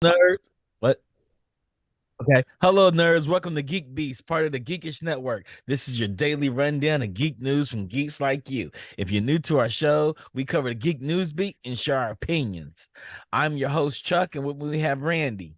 Nerds. What? Okay. Hello, nerds. Welcome to GeekBeast, part of the Geekish Network. This is your daily rundown of geek news from geeks like you. If you're new to our show, we cover the geek news beat and share our opinions. I'm your host, Chuck, and with me we have Randy.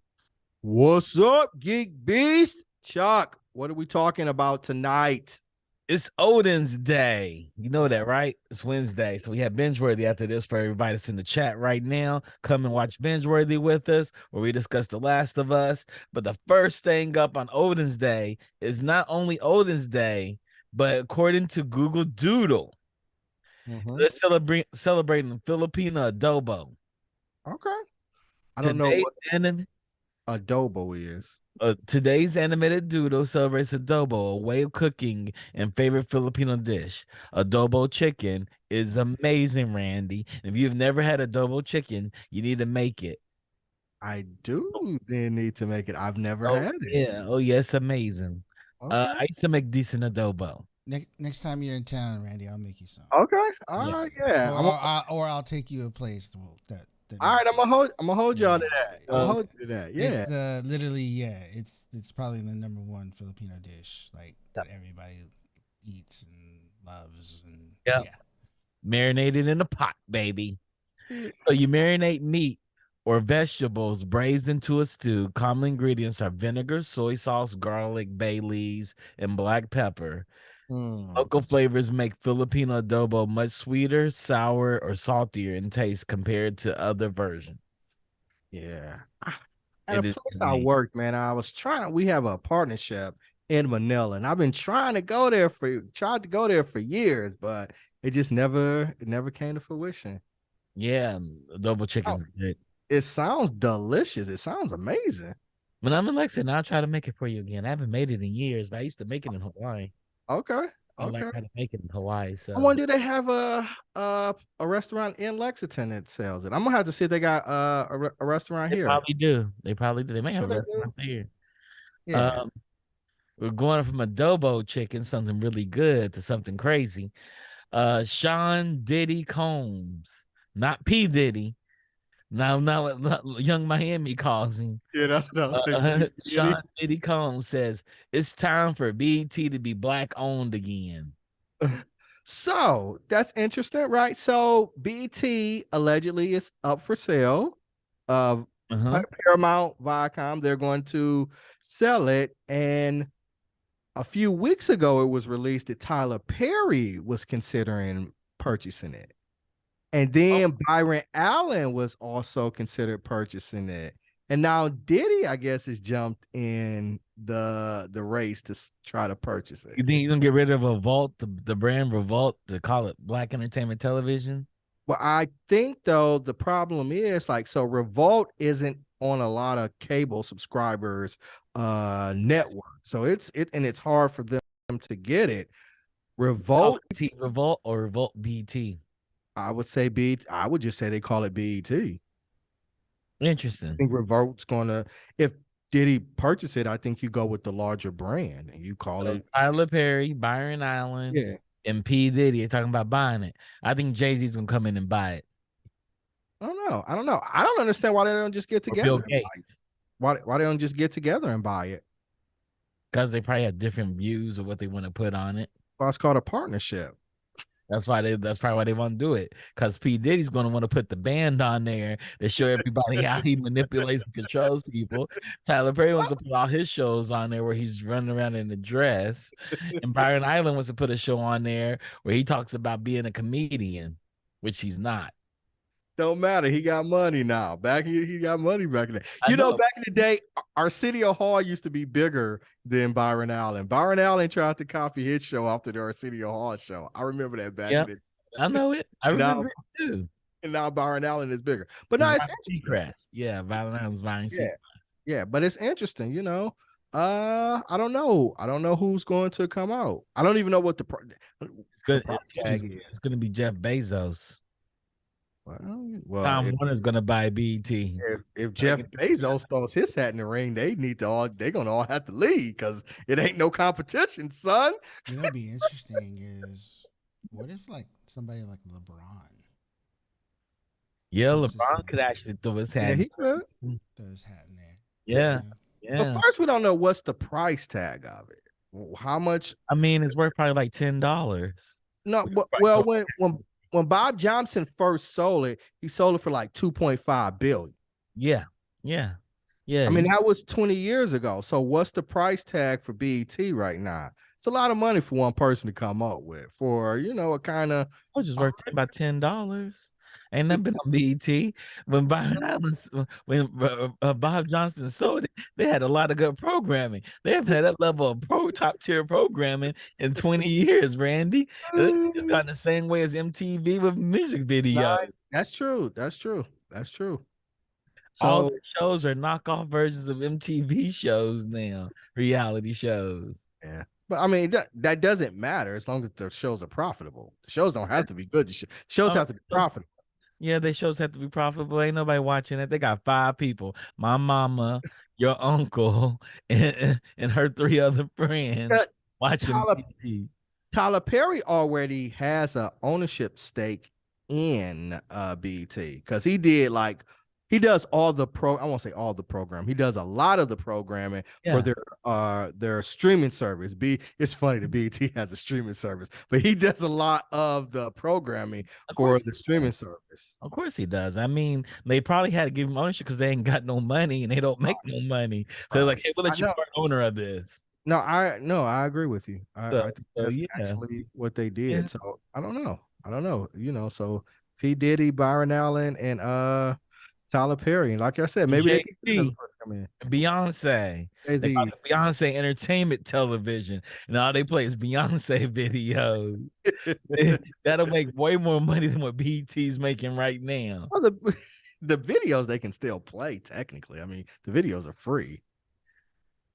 What's up, Geek Beast? Chuck, what are we talking about tonight? It's Odin's Day. You know that, right? It's Wednesday. So we have Bingeworthy after this for everybody that's in the chat right now. Come and watch Bingeworthy with us where we discuss The Last of Us. But the first thing up on Odin's Day is not only Odin's Day, but according to Google Doodle, they're celebrating Filipino Adobo. Okay. I don't know Today's what anime, adobo is. Today's animated doodle celebrates adobo, a way of cooking and favorite Filipino dish. Adobo chicken is amazing, Randy. If you've never had adobo chicken, you need to make it. I do need to make it. I've never Oh had it. yeah, oh yes, amazing. Okay. I used to make decent adobo. Next time you're in town, Randy, I'll make you some. Okay. All Yeah, right. Yeah. Or I'll take you a place that all right. makes it. I'm gonna hold y'all to that. I'm gonna uh, hold you to that. Yeah. It's literally it's probably the number one Filipino dish like that everybody eats and loves and yeah, yeah. marinated in a pot, baby. So you marinate meat or vegetables braised into a stew. Common ingredients are vinegar, soy sauce, garlic, bay leaves, and black pepper. Hmm. Local flavors make Filipino adobo much sweeter, sour, or saltier in taste compared to other versions. Yeah. At a It is place I amazing. work, man, we have a partnership in Manila, and I've been tried to go there for years, but it never came to fruition. Yeah, adobo Oh, chicken's good. it sounds delicious. It sounds amazing. When I'm in Lexington, I'll try to make it for you again. I haven't made it in years, but I used to make it in Hawaii. Okay. I learned Okay. how to make it in Hawaii. I So wonder do they have a restaurant in Lexington that sells it. I'm gonna have to see if they got a restaurant they here. probably do. They probably do. They may have Sure a they do. restaurant there. Yeah. Um, we're going from adobo chicken, something really good, to something crazy. Sean Diddy Combs, not P Diddy. Now what Young Miami calls him. Yeah, that's what I was thinking. Sean Diddy Combs says it's time for BT to be black owned again. So that's interesting, right? So BT allegedly is up for sale. Uh-huh. Paramount, Viacom, they're going to sell it. And a few weeks ago, it was released that Tyler Perry was considering purchasing it. And Oh, then Byron Allen was also considered purchasing it. And now Diddy, I guess, has jumped in the race to try to purchase it. you think he's gonna get rid of Revolt, the brand Revolt, to call it Black Entertainment Television? Well, I think though the problem is like so Revolt isn't on a lot of cable subscribers network. So it's hard for them to get it. Oh, Revolt, T Revolt or Revolt BT? I would just say they call it BET. I Interesting. think Revolt's gonna if Diddy purchase it, I think you go with the larger brand and you call So it Tyler Perry, Byron Allen, yeah. and P Diddy are talking about buying it. I think Jay-Z's gonna come in and buy it. I don't know. I don't know. I don't understand why they don't just get Or Bill together. Gates. Why they don't just get together and buy it? Because they probably have different views of what they want to put on it. Well, it's called a partnership. That's probably why they want to do it. Because P. Diddy's gonna want to put the band on there to show everybody how he manipulates and controls people. Tyler Perry wants to put all his shows on there where he's running around in a dress. And Byron Island wants to put a show on there where he talks about being a comedian, which he's not. Don't matter. He got money now. He got money back in the day. I know. Back in the day, Arsenio Hall used to be bigger than Byron Allen. Byron Allen tried to copy his show after the Arsenio Hall show. I remember that back Yeah, in I know it. I the now remember it too. and now Byron Allen is bigger. But He's no, it's Ryan interesting. Seacrest. Yeah, Byron Island's Ryan Yeah, Seacrest. yeah, but it's interesting, I don't know. I don't know who's going to come out. I don't even know what the It's good. price tag is. It's gonna be Jeff Bezos. Well, Tom Warner's gonna buy BT. if Jeff Bezos throws his hat in the ring, they're gonna all have to leave because it ain't no competition, son. You know, what'd be interesting is what if like somebody like LeBron Yeah, What's his LeBron name? could actually throw his Yeah, hat. he could. Throw his hat in there. Yeah, But yeah. first, we don't know what's the price tag of it. How much? I mean, it's worth probably like $10. No, well, when Bob Johnson first sold it, he sold it for like 2.5 billion. Yeah, yeah, yeah. I mean, that was 20 years ago. So what's the price tag for BET right now? It's a lot of money for one person to come up with for, a kind of Just worth about $10. Ain't nothing been on BET. When Byron Islands, when Bob Johnson sold it, they had a lot of good programming. They haven't had that level of top tier programming in 20 years, Randy. It's gone the same way as MTV with music videos. That's true. That's true. That's true. All So the shows are knockoff versions of MTV shows now, reality shows. yeah. But I mean, that doesn't matter as long as the shows are profitable. The shows don't have to be good. The shows have to be profitable. Yeah, they shows have to be profitable. Ain't nobody watching it. They got 5 people: my mama, your uncle, and her 3 other friends watching Tyler, BET. Tyler Perry already has a ownership stake in BET because he does all the I won't say all the program. He does a lot of the programming for their streaming service. It's funny that BET has a streaming service, but he does a lot of the programming for the streaming service. Of course he does. I mean, they probably had to give him ownership because they ain't got no money and they don't make no money. So they're like, hey, we'll let you be part owner of this. No, I agree with you. I think that's yeah. actually what they did. Yeah. So I don't know. So P. Diddy, Byron Allen, and Tyler Perry. And like I said, maybe they can come in. Beyonce. They got the Beyonce Entertainment Television. And all they play is Beyonce videos. That'll make way more money than what BET's making right now. Well, the videos they can still play technically. I mean, the videos are free.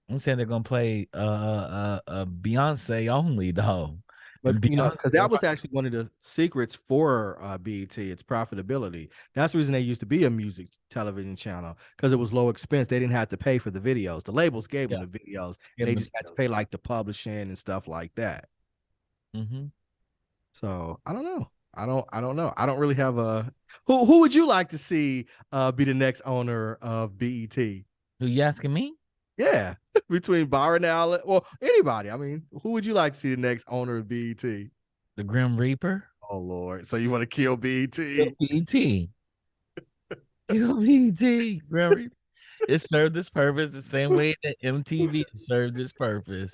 I'm saying they're gonna play Beyonce only though. But because that was actually one of the secrets for BET, its profitability. That's the reason they used to be a music television channel, because it was low expense. They didn't have to pay for the videos. The labels gave them the videos, and they just had to pay like the publishing and stuff like that. Mm-hmm. So I don't know. I don't know. I don't really have a who would you like to see be the next owner of BET? Who you asking me? Yeah, between Byron Allen, well, anybody. I mean, who would you like to see the next owner of BET? The Grim Reaper. Oh Lord! So you want to kill BET? Kill BET. Kill BET. Grim Reaper. It served this purpose the same way that MTV served this purpose.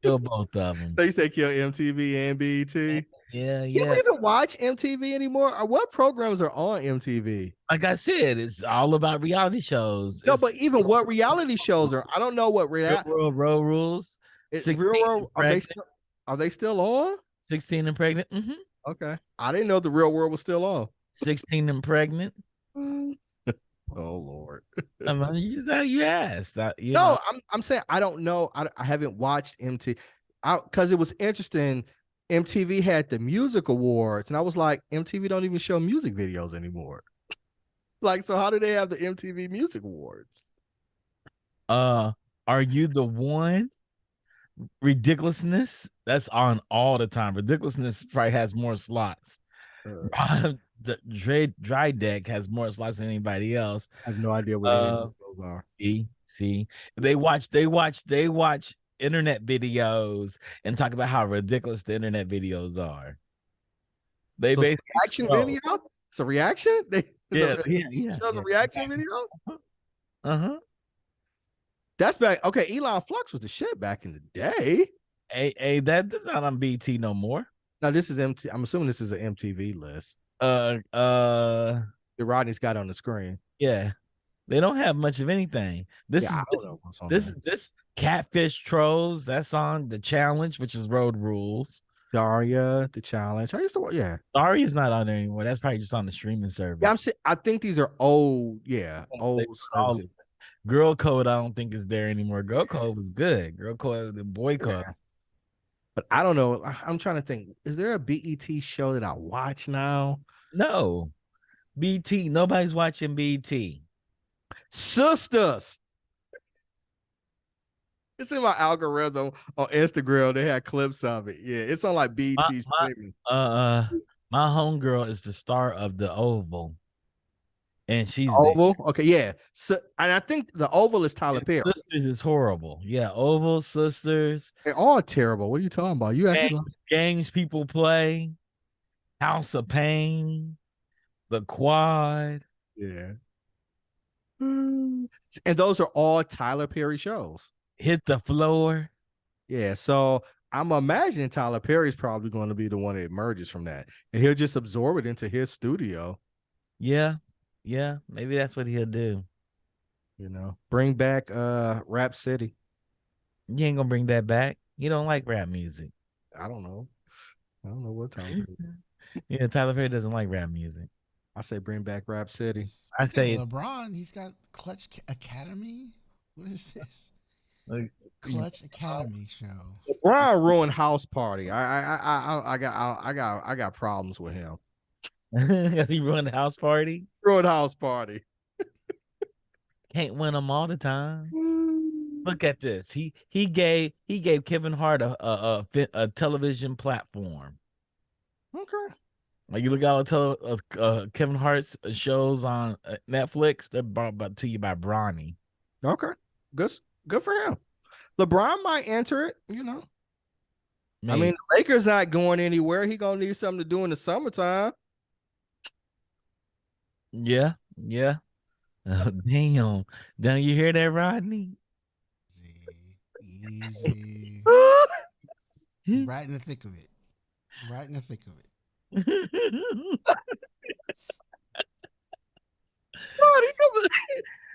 Kill both of them. So you say kill MTV and BET? Yeah. You don't even watch MTV anymore? Or what programs are on MTV? Like I said, it's all about reality shows. No, but even what reality shows are, I don't know what Real World Road Rules. Real World, are they still on? 16 and Pregnant. Mm-hmm. Okay. I didn't know the Real World was still on. 16 and Pregnant. Oh Lord! I mean, you asked. I'm saying I don't know. I haven't watched MTV because it was interesting. MTV had the music awards, and I was like, MTV don't even show music videos anymore. Like, so how do they have the MTV Music Awards? Are you the one? Ridiculousness, that's on all the time. Ridiculousness probably has more slots. Dry Deck has more slots than anybody else. I have no idea what any of those are. See, they watch internet videos and talk about how ridiculous the internet videos are. They basically reaction video. It's a reaction. Yeah. Shows a reaction video. Uh-huh. That's back. Okay, Elon Flux was the shit back in the day. Hey, that's not on BT no more. Now this is MT. I'm assuming this is an MTV list. The Rodney's got on the screen. Yeah, they don't have much of anything. This is Catfish Trolls. That's on The Challenge, which is Road Rules. Daria, The Challenge. I used to, yeah. Daria's not on there anymore. That's probably just on the streaming service. Yeah, I think these are old. Yeah, old services. Girl Code, I don't think is there anymore. Girl Code was good. Girl Code, the boy code. But I don't know. I'm trying to think. Is there a BET show that I watch now? No. BT. Nobody's watching BT. Sisters. It's in my algorithm on Instagram. They had clips of it. Yeah, it's on like BET streaming. My homegirl is the star of The Oval. and she's there. Oval. Okay, yeah. So, and I think the Oval is Tyler Perry. Sisters is horrible. Yeah, Oval, Sisters, They're all terrible. What are you talking about? You acting like games people play, House of Pain, The Quad. yeah. And those are all Tyler Perry shows. Hit the Floor. Yeah, so I'm imagining Tyler Perry's probably going to be the one that emerges from that, and he'll just absorb it into his studio. Yeah, maybe that's what he'll do. Bring back Rap City. You ain't gonna bring that back. You don't like rap music. I don't know what Tyler Perry. Yeah, Tyler Perry doesn't like rap music. I say bring back Rap City. I say LeBron. He's got Clutch Academy. What is this? like, Clutch Academy show. LeBron ruined House Party. I got problems with him. he ruined the house party. Ruined House Party. Can't win them all the time. Look at this. He gave Kevin Hart a television platform. Okay. Like you look at all Kevin Hart's shows on Netflix, they're brought to you by Bronny. Okay. Good for him. LeBron might enter it, Maybe. I mean, the Lakers not going anywhere. He gonna need something to do in the summertime. Yeah. Damn. You hear that, Rodney? Easy. Right in the thick of it. Right in the thick of it.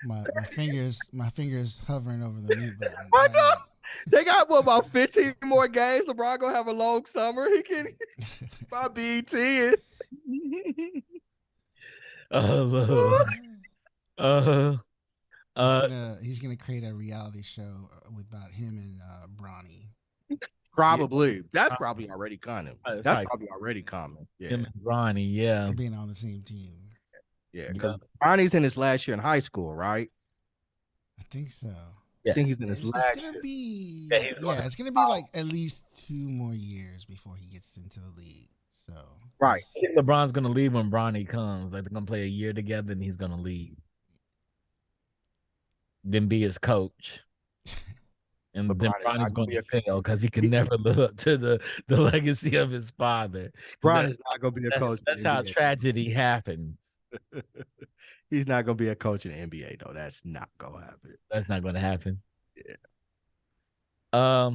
my fingers hovering over the mute button. I know. They got about 15 more games. LeBron gonna have a long summer. He can buy BT. He's gonna create a reality show about him and Bronny. Probably. Yeah. That's probably already coming. That's probably already coming. Yeah. Him and Bronny, yeah. Being on the same team. Yeah, because Bronny's in his last year in high school, right? I think so. Yeah. I think he's in his last year. It's gonna be like at least 2 more years before he gets into the league. So right. I think LeBron's gonna leave when Bronny comes. Like they're gonna play a year together and he's gonna leave. Then be his coach. And then Bronny's going to fail because he can never live up to the legacy of his father. Bronny's not going to be a coach. That's how tragedy happens. He's not going to be a coach in the NBA, though. That's not going to happen. That's not going to happen. Yeah.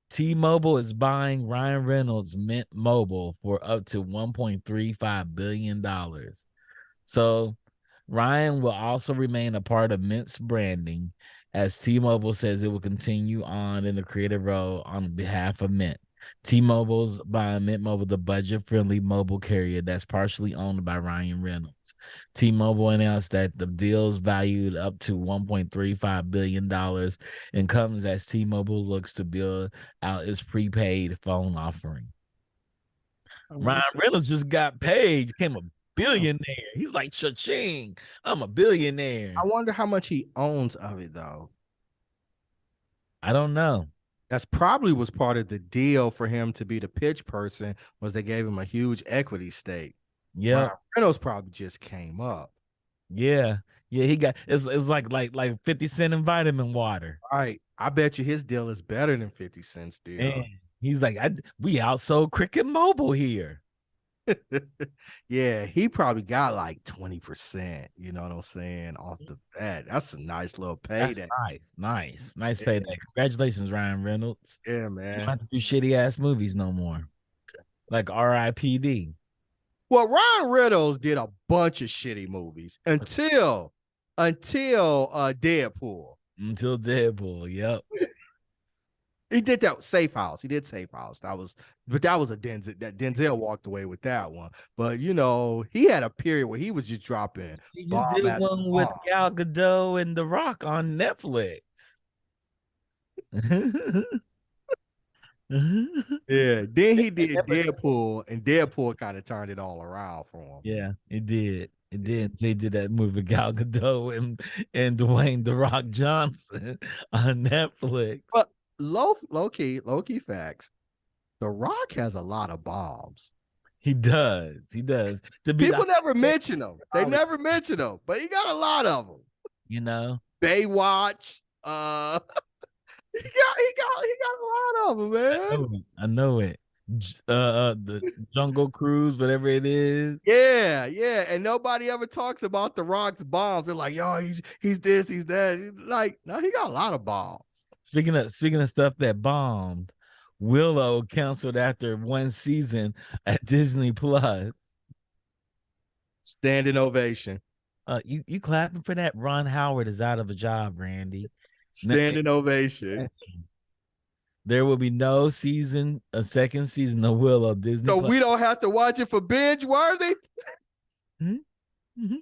T-Mobile is buying Ryan Reynolds Mint Mobile for up to $1.35 billion. So Ryan will also remain a part of Mint's branding, as T-Mobile says it will continue on in the creative role on behalf of Mint. T-Mobile's buying Mint Mobile, the budget-friendly mobile carrier that's partially owned by Ryan Reynolds. T-Mobile announced that the deal is valued up to $1.35 billion and comes as T-Mobile looks to build out its prepaid phone offering. Ryan Reynolds just got paid, became a billionaire. He's like, cha-ching, I'm a billionaire. I wonder how much he owns of it, though. I don't know. That's probably was part of the deal for him to be the pitch person, was they gave him a huge equity stake. Yeah. Reynolds probably just came up. Yeah. He got it's like 50 Cent in vitamin water. Right. I bet you his deal is better than 50 Cent's deal. Man, he's like, we outsold Cricket Mobile here. Yeah, he probably got like 20%, you know what I'm saying, off the bat. That's a nice little payday. Nice payday. Congratulations, Ryan Reynolds. Yeah, man. You don't have to do shitty ass movies no more. Like R.I.P.D. Well, Ryan Reynolds did a bunch of shitty movies until Deadpool. Until Deadpool, yep. He did that Safe House. He did Safe House. That was a Denzel. That Denzel walked away with that one. But he had a period where he was just dropping. He just did one with Gal Gadot and The Rock on Netflix. Yeah. Then he did Deadpool, and Deadpool kind of turned it all around for him. Yeah, it did. They did that movie with Gal Gadot and Dwayne The Rock Johnson on Netflix. But low key facts. The Rock has a lot of bombs. He does. He does. To be People the, never mention him. They Solid. never mention him, but he got a lot of them. you know, Baywatch. He got a lot of them, man. I know it. The Jungle Cruise, whatever it is. Yeah, yeah. And nobody ever talks about The Rock's bombs. They're like, yo, he's this, he's that. Like, no, he got a lot of bombs. Speaking of stuff that bombed, Willow canceled after one season at Disney Plus. Standing ovation. You clapping for that? Ron Howard is out of a job, Randy. Standing ovation. There will be no a second season of Willow Disney. So Plus. we don't have to watch it for binge worthy. Mm-hmm.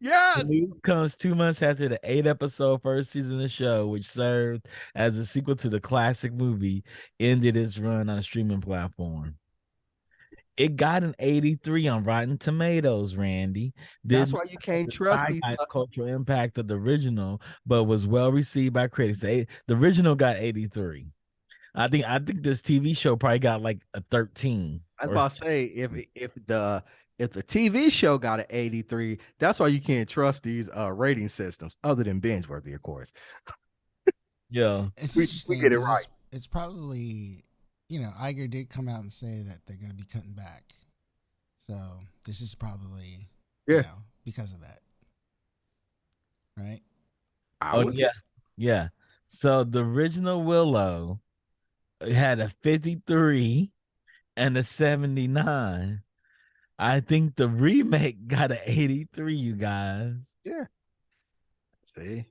Yes. The news comes 2 months after the 8-episode first season of the show, which served as a sequel to the classic movie, ended its run on a streaming platform. It got an 83 on Rotten Tomatoes, Randy. That's why you can't trust these cultural impact of the original, but was well received by critics. The original got 83. I think this TV show probably got like a 13. I was about to say if the TV show got an 83, that's why you can't trust these rating systems, other than binge worthy, of course. Yeah, we get it right. It's probably, Iger did come out and say that they're going to be cutting back. So this is probably, because of that. Right? Yeah. So the original Willow had a 53 and a 79. I think the remake got an 83, you guys. Yeah. See?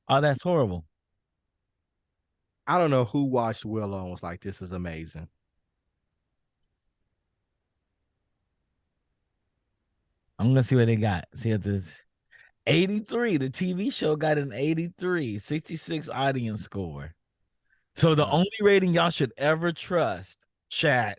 Oh, that's horrible. I don't know who watched Willow and was like, this is amazing. I'm going to see what they got. See what this 83. The TV show got an 83, 66 audience score. So the only rating y'all should ever trust, chat,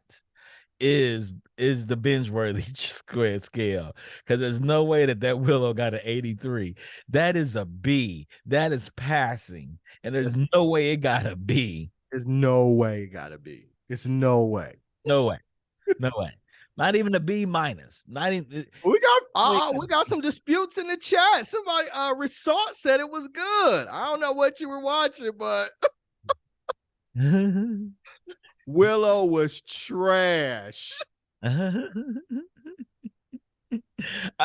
is the binge-worthy square scale, because there's no way that Willow got an 83. That is a B. That is passing, and there's no way it got a B. There's no way it got a B. It's no way. No way. No way. Not even a B minus. Not even. We got some disputes in the chat. Somebody Resort said it was good. I don't know what you were watching, but Willow was trash. I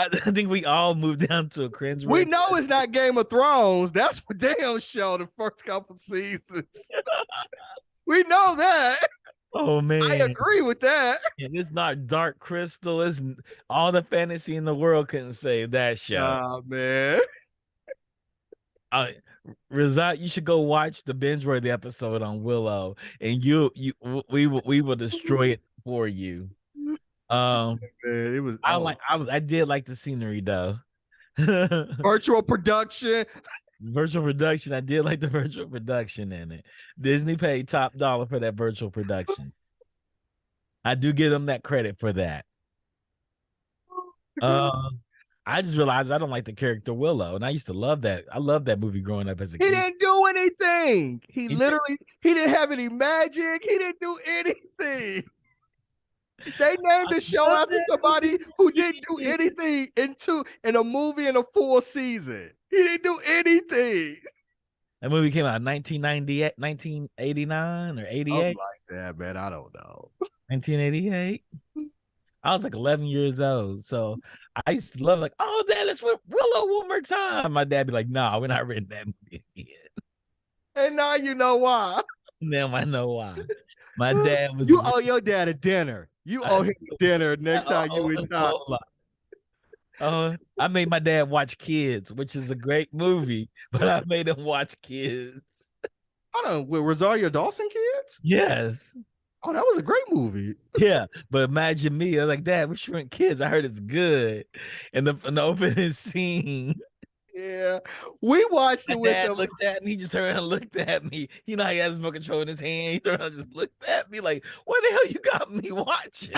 think we all moved down to a cringe. We know it's not Game of Thrones. That's for damn sure. The first couple seasons. We know that. Oh man, I agree with that. And it's not Dark Crystal. It's all the fantasy in the world couldn't save that show. Man. Razat, you should go watch the binge-worthy episode on Willow, and we will destroy it for you. Man, it was. I did like the scenery though. Virtual production. I did like the virtual production in it. Disney paid top dollar for that virtual production. I do give them that credit for that. I just realized I don't like the character Willow, and I used to love that. I loved that movie growing up as a kid. He didn't do anything. He didn't have any magic. He didn't do anything. They named the show after somebody who didn't do anything in a movie in a full season. He didn't do anything. That movie came out in 1989 or 88. Like that, man. I don't know. 1988. I was like 11 years old, so I used to love oh, Dad, let's flip Willow one more time. My dad be like, "No, we're not renting that movie again." And now you know why. Now I know why. My dad was. You owe your dad a dinner. You owe him dinner next time you in town. I made my dad watch Kids, which is a great movie, but I made him watch Kids. Hold on, with Rosario Dawson Kids? Yes. Oh, that was a great movie. Yeah, but imagine me. I was like, Dad, we shrink Kids. I heard it's good. And the opening scene. Yeah, we watched it with Dad them. Looked at me. He just turned around and looked at me. You know how he has remote control in his hand. He turned around and just looked at me like, what the hell you got me watching?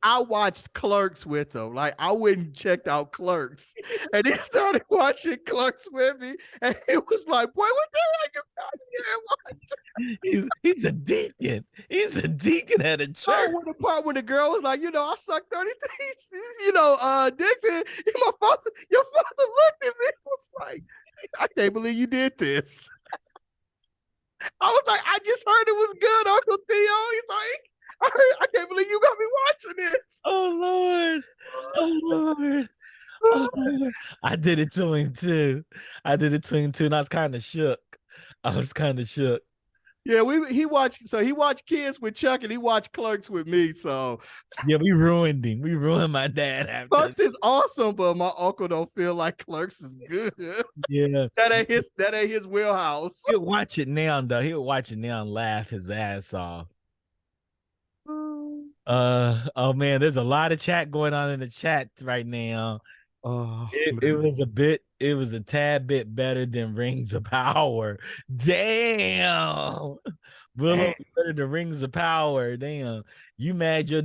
I watched Clerks with them. Like I went and checked out Clerks, and he started watching Clerks with me, and it was like, boy, what the hell you He's a deacon. He's a deacon at a church. Oh, when the part when the girl was like, I sucked 30 things, Dixon, your father looked at me and was like, I can't believe you did this. I was like, I just heard it was good, Uncle Theo. He's like, I can't believe you got me watching this. Oh Lord. Oh Lord. Oh Lord. I did it to him too. And I was kind of shook. Yeah, he watched Kids with Chuck and he watched Clerks with me. So yeah, we ruined him. We ruined my dad after. Clerks is awesome, but my uncle don't feel like Clerks is good. Yeah. That ain't his wheelhouse. He'll watch it now, though. He'll watch it now and laugh his ass off. Oh man, there's a lot of chat going on in the chat right now. Oh, it was a tad bit better than Rings of Power. Damn. Willow better than Rings of Power. Damn. You mad your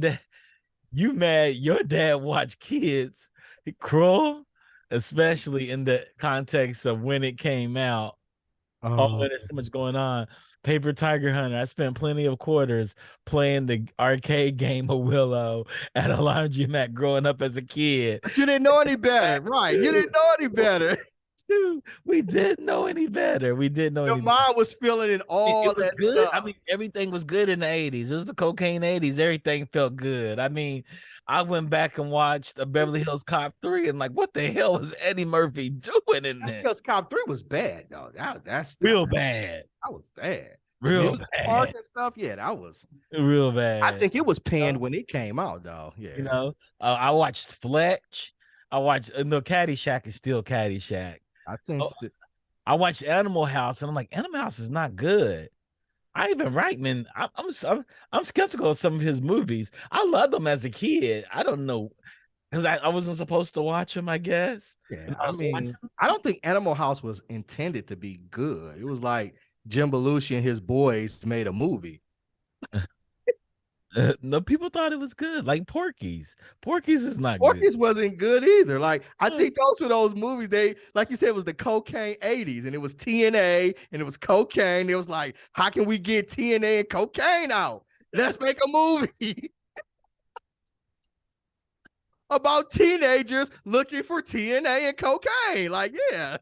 dad watched Kids. Cruel, especially in the context of when it came out. Oh, there's so much going on. Paper Tiger Hunter. I spent plenty of quarters playing the arcade game of Willow at a laundromat growing up as a kid. But you didn't know any better, right? You didn't know any better. Dude, we didn't know any better. Your mind was feeling in all that good. stuff. I mean, everything was good in the 80s. It was the cocaine 80s. Everything felt good. I mean, I went back and watched Beverly Hills Cop 3 and like, what the hell was Eddie Murphy doing in there? Because Cop 3 was bad, though. That's real bad. That was bad. Real bad. Park and stuff, yeah, that was real bad. I think it was panned when it came out, though. Yeah, I watched Fletch. I watched Caddyshack is still Caddyshack. I think I watched Animal House and I'm like, Animal House is not good. Ivan Reitman, I'm skeptical of some of his movies. I loved them as a kid. I don't know, because I wasn't supposed to watch them, I guess. Yeah, I don't think Animal House was intended to be good. It was like Jim Belushi and his boys made a movie. No, people thought it was good. Like Porky's. Porky's is not Porky's wasn't good either. Like, I think those were those movies, they, like you said, it was the cocaine 80s, and it was TNA and it was cocaine. It was like, how can we get TNA and cocaine out? Let's make a movie about teenagers looking for TNA and cocaine. Like, yeah.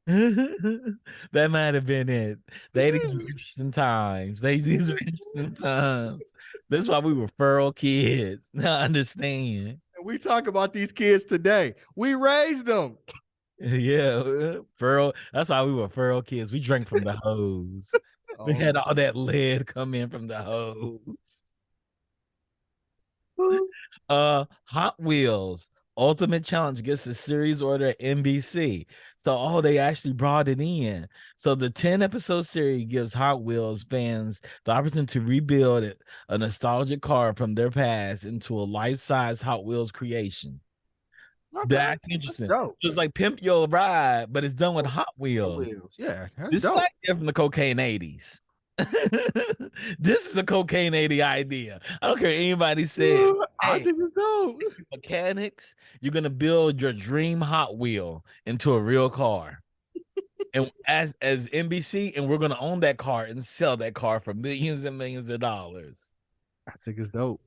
That might have been it. These were interesting times. These were interesting times. That's why we were feral kids. Now I understand. And we talk about these kids today. We raised them. Yeah, feral. That's why we were feral kids. We drank from the hose. We had all that lead come in from the hose. Hot Wheels Ultimate Challenge gets a series order at NBC. So, they actually brought it in. So the 10-episode series gives Hot Wheels fans the opportunity to rebuild a nostalgic car from their past into a life-size Hot Wheels creation. Okay. That's interesting. Just like Pimp Your Ride, but it's done with Hot Wheels. Yeah, this is like from the cocaine 80s. This is a cocaine 80 idea. I don't care what anybody says. I think it's dope. Mechanics, you're gonna build your dream Hot Wheel into a real car. And as NBC, and we're gonna own that car and sell that car for millions and millions of dollars. I think it's dope.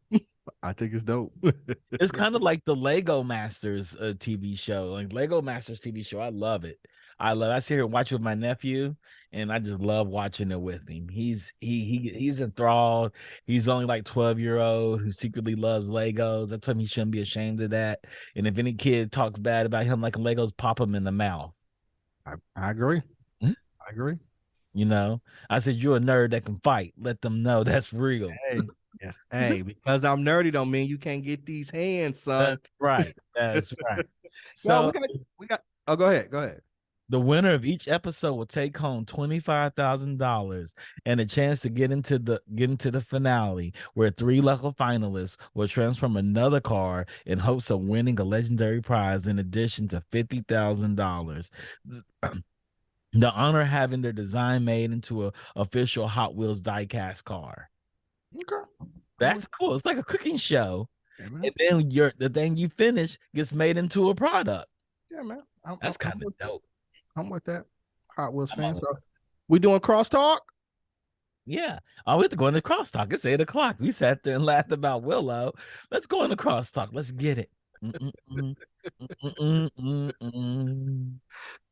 It's kind of like the Lego Masters TV show. Like Lego Masters TV show. I love it. I sit here and watch it with my nephew, and I just love watching it with him. He's enthralled. He's only like 12-year-old who secretly loves Legos. I told him he shouldn't be ashamed of that. And if any kid talks bad about him liking Legos, pop him in the mouth. I agree. I agree. I said, you're a nerd that can fight. Let them know that's real. Hey, yes. Hey, because I'm nerdy don't mean you can't get these hands, son. That's right. So we got. Oh, go ahead. The winner of each episode will take home $25,000 and a chance to get into the finale, where 3 local finalists will transform another car in hopes of winning a legendary prize in addition to $50,000. The honor of having their design made into a official Hot Wheels diecast car. Okay, that's cool. It's like a cooking show. Yeah, man. And then the thing you finish gets made into a product. Yeah, man. That's kind of dope. I'm with that. Hot Wheels fan. So we doing crosstalk? Yeah. Oh, we have to go into crosstalk. It's 8:00. We sat there and laughed about Willow. Let's go into crosstalk. Let's get it.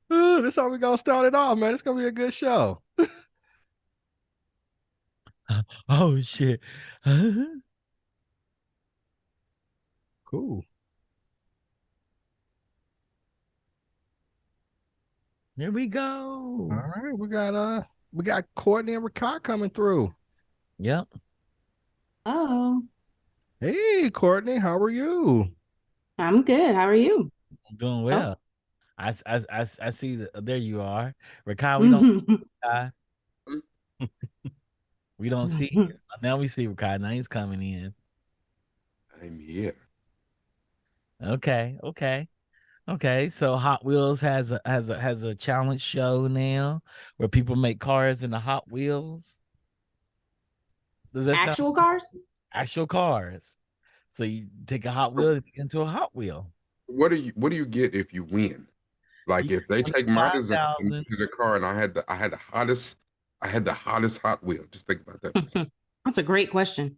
This how we gonna start it off, man. It's gonna be a good show. Oh shit. Cool. Here we go. All right, we got Courtney and Ricard coming through. Yep. Oh, Hey, Courtney, how are you? I'm good. How are you? I'm doing well. I see there you are. Ricard, we don't we don't see you. Now we see Ricard. Now he's coming in. I'm here. Okay. So Hot Wheels has a challenge show now where people make cars in the Hot Wheels. Does that Actual cars? Actual cars? So you take a Hot Wheel into a Hot Wheel. What do you get if you win? Like if they take my design into the car and I had the hottest Hot Wheel. Just think about that. That's a great question.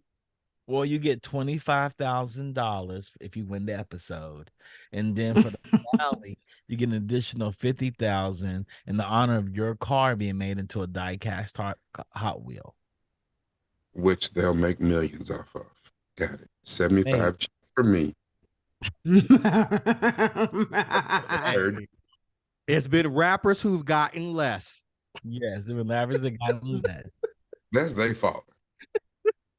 Well, you get $25,000 if you win the episode, and then for the finale, you get an additional $50,000 in the honor of your car being made into a die-cast Hot Wheel, Which they'll make millions off of. Got it. 75 for me. It's been rappers who've gotten less. Yes, it was rappers that got less. That's their fault.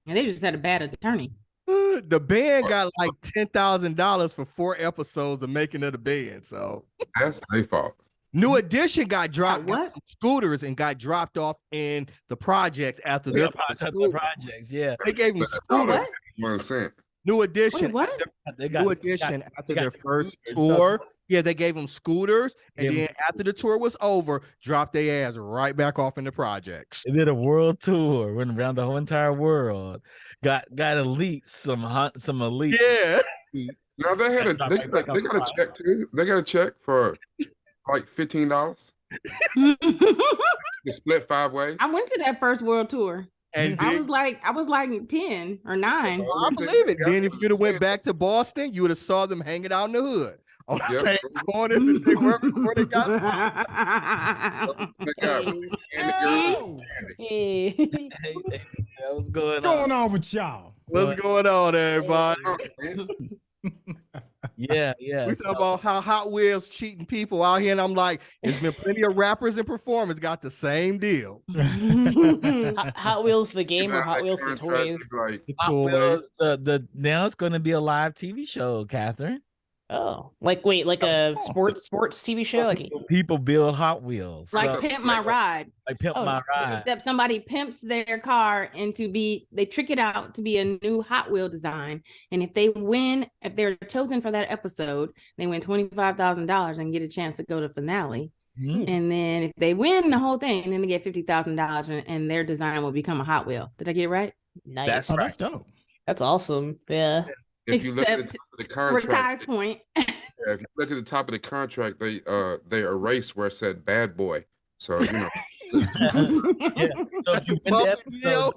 And they just had a bad attorney. The band got like $10,000 for 4 episodes of making of the band. So that's their fault. New Edition got dropped got some scooters and got dropped off in the projects after their projects. Yeah, they gave them scooters. 1%. New Edition. Wait, New Edition after their first tour. Yeah, they gave them scooters, and then after the tour was over, dropped their ass right back off in the projects. They did a world tour, went around the whole entire world. Got elite, some elite. Yeah. No, they got a check too. They got a check for like $15. You split 5 ways. I went to that first world tour. And I was like 10 or 9. I believe it. Then if you'd have went back to Boston, you would have saw them hanging out in the hood. On the same corners that they were before they got Hey, what's going on with y'all? What's going on, everybody? Yeah. We talk about how Hot Wheels cheating people out here, and I'm like, there's been plenty of rappers and performers got the same deal. Hot Wheels the game or Hot Wheels the toys? Hot Wheels, now it's going to be a live TV show, Catherine. Oh, like a sports TV show? Like people build Hot Wheels, like Pimp My Ride. Like Pimp My Ride. Except somebody pimps their car they trick it out to be a new Hot Wheel design, and if they're chosen for that episode, they win $25,000 and get a chance to go to finale. And then if they win the whole thing, then they get $50,000 and their design will become a Hot Wheel. Did I get it right? Nice. That's dope. That's awesome. Yeah. If you look at the top of the contract, point. if you look at the top of the contract, they erased where it said "bad boy." So you know. So if you win the episode,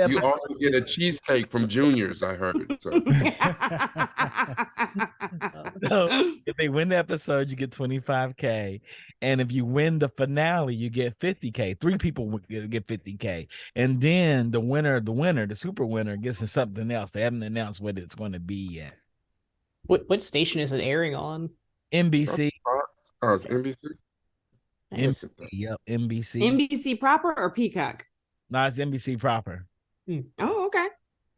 you also get a cheesecake from Juniors. I heard. So if they win the episode, you get $25K, and if you win the finale, you get $50K. 3 people get $50K, and then the winner, the super winner, gets something else. They haven't announced what it's going to be yet. What station is it airing on? NBC. Oh, it's NBC. NBC. Yep, NBC. NBC proper or Peacock? No, it's NBC proper. Oh, okay.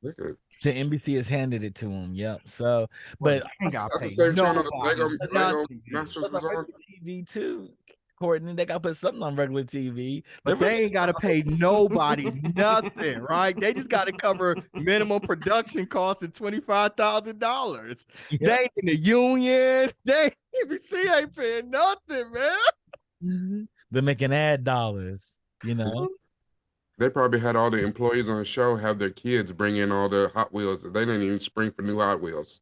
The NBC has handed it to him. Yep. So, but I got paid. Lego Masters was on TV too. Courtney, they got to put something on regular TV, but they ain't got to pay nobody nothing, right? They just got to cover minimum production costs of $25,000. They ain't in the union. NBC ain't paying nothing, man. They're making ad dollars, you know. They probably had all the employees on the show have their kids bring in all the Hot Wheels. They didn't even spring for new Hot Wheels.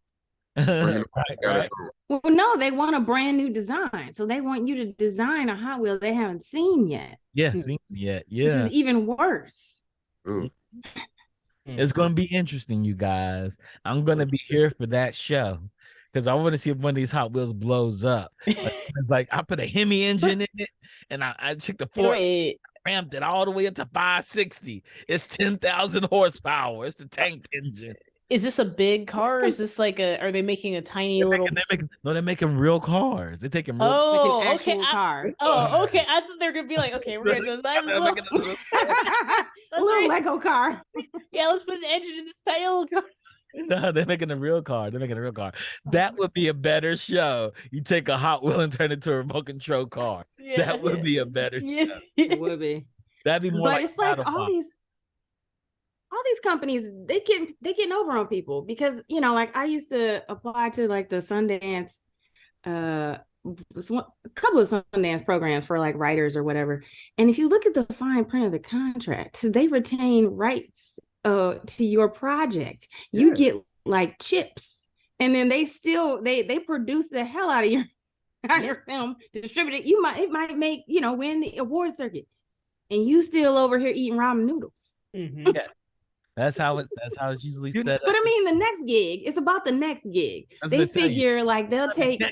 Right, right. Well, no, they want a brand new design. So they want you to design a Hot Wheel they haven't seen yet. Yes, seen yet. Yeah. Which is even worse. Ooh. It's going to be interesting, you guys. I'm going to be here for that show because I want to see if one of these Hot Wheels blows up. Like I put a Hemi engine in it and I checked the Ford, ramped it all the way up to 560. It's 10,000 horsepower. It's the tank engine. Is this a big car? Or is this like are they making a tiny they're making real cars. They're taking real car. Okay. I thought they were gonna be like, okay, we're gonna design this little Lego car. Yeah, let's put an engine in this tiny little car. No, they're making a real car. That would be a better show. You take a Hot Wheel and turn it into a remote control car. Yeah, that would be a better show. It would be. That'd be more. But it's like all these companies, they getting over on people because, you know, like I used to apply to like the Sundance, a couple of Sundance programs for like writers or whatever. And if you look at the fine print of the contract, so they retain rights to your project. You get like chips, and then they still they produce the hell out of your film, distribute it. It might make, you know, win the award circuit, and you still over here eating ramen noodles. Mm-hmm. Yeah. That's how it's usually set up. But I mean, the next gig, it's about the next gig. They figure like they'll take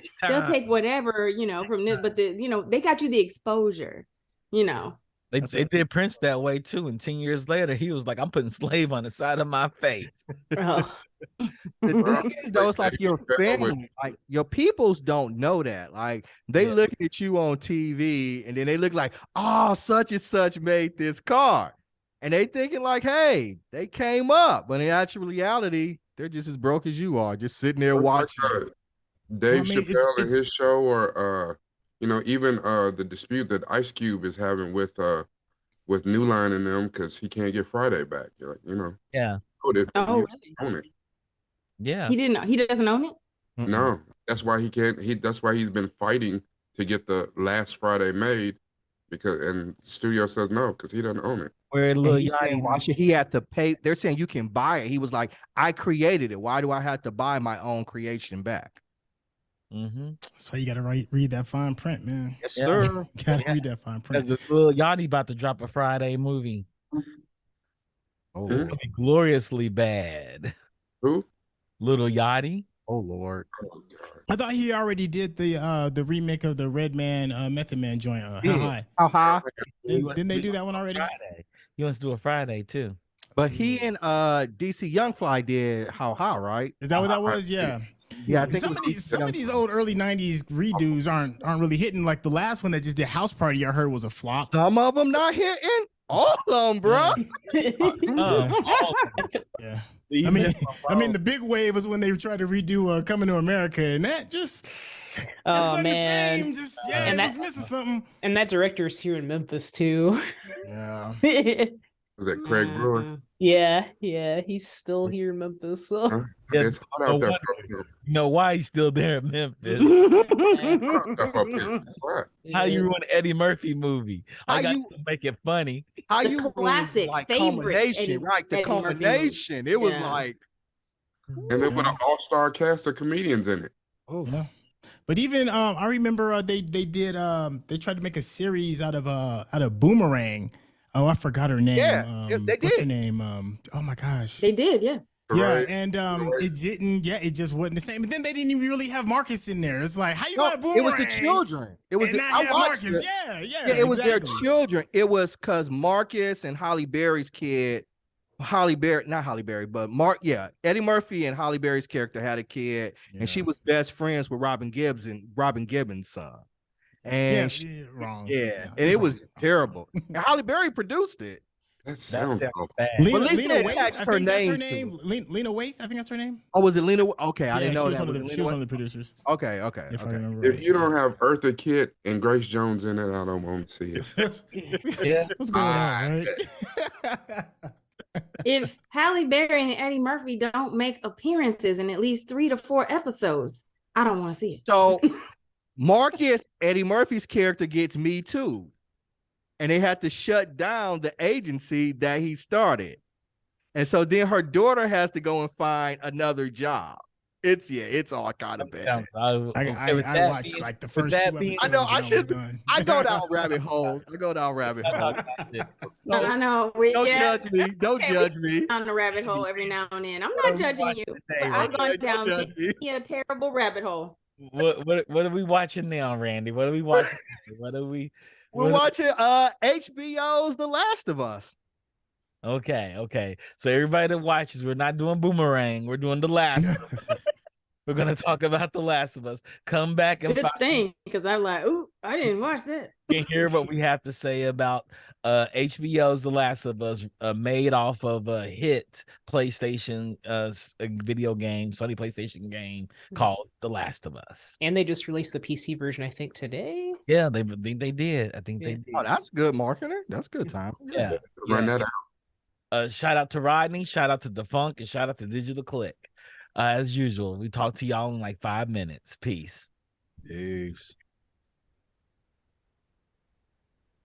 whatever, you know, from this, but they got you the exposure, you know. They did Prince that way too, and 10 years later, he was like, "I'm putting slave on the side of my face." The thing is, though, it's like your family, like your peoples don't know that. Like they look at you on TV, and then they look like, "Oh, such and such made this car." And they thinking like, hey, they came up. But in actual reality, they're just as broke as you are, just sitting there watching. Dave Chappelle and his show, or even the dispute that Ice Cube is having with New Line and them because he can't get Friday back. Yeah. Really? Own it. Yeah. He doesn't own it? No. That's why he can't. That's why he's been fighting to get the last Friday made, and studio says no because he doesn't own it. Where he had to pay. They're saying you can buy it. He was like, I created it. Why do I have to buy my own creation back? Mm-hmm. So you got to read that fine print, man. Yes, sir. Got to read that fine print. Because Lil Yachty about to drop a Friday movie. Oh, it's gonna be gloriously bad. Who? Little Yachty. Oh Lord. Oh, God. I thought he already did the remake of the Red Man Method Man joint. How High? How High? Didn't they do that one already? Friday. He wants to do a Friday too. But he and DC Young Fly did How High, right? Is that what that was? Yeah. Yeah, I think some of these old early '90s redos aren't really hitting. Like the last one that just did House Party, I heard was a flop. Some of them not hitting. All of them, bro. Yeah. I mean, the big wave was when they tried to redo Coming to America, and that just wasn't man. the same. It was missing something. And that director's here in Memphis too. Yeah. Was that Craig Brewer? Yeah, he's still here in Memphis. So. It's hot out there. You know why he's still there in Memphis? How you ruin Eddie Murphy movie? I got to make it funny. How you classic like favorite combination, right? The combination. It was like, and they put an all-star cast of comedians in it. Oh yeah. But even I remember they tried to make a series out of Boomerang. Oh, I forgot her name. Yeah, they did. What's her name? Oh my gosh. They did, yeah. Yeah, and it didn't. Yeah, it just wasn't the same. And then they didn't even really have Marcus in there. It's like, how you got Boomerang? It was the children. It was Marcus. It. Yeah. It was their children. It was because Marcus and Holly Berry's kid, not Holly Berry, but Eddie Murphy and Holly Berry's character had a kid, and she was best friends with Robin Gibbons' son. And wrong. And it was terrible. And Holly Berry produced it. That sounds bad. Lena Waithe, I think that's her name. Lena Waithe, I think that's her name. Oh, was it Lena? Okay, I didn't know that. She was one of the producers. Okay. If I remember right. If you don't have Eartha Kitt and Grace Jones in it, I don't want to see it. Yeah. What's going on, right? If Halle Berry and Eddie Murphy don't make appearances in at least 3 to 4 episodes, I don't want to see it. So Marcus, Eddie Murphy's character, gets Me Too. and they had to shut down the agency that he started. And so then her daughter has to go and find another job. It's all kind of bad. I watched like the first 2 episodes. I know I go down rabbit holes. I go down rabbit holes. I know. Don't judge me. Don't judge me. Down the rabbit hole every now and then. I'm not judging you. I'm going down a terrible rabbit hole. What are we watching now, Randy? What are we watching? We're watching HBO's The Last of Us. Okay. So everybody that watches, we're not doing Boomerang. We're doing The Last of Us. We're gonna talk about The Last of Us. Come back and good thing, because I'm like, ooh, I didn't watch that. You can hear what we have to say about HBO's The Last of Us, made off of a hit PlayStation video game, Sony PlayStation game called The Last of Us. And they just released the PC version, I think, today. Yeah, they did. I think they did. Oh, that's good marketing. That's good time. Yeah. Run that out. Shout out to Rodney, shout out to Defunk, and shout out to Digital Click. As usual, we talk to y'all in like 5 minutes. Peace. Peace.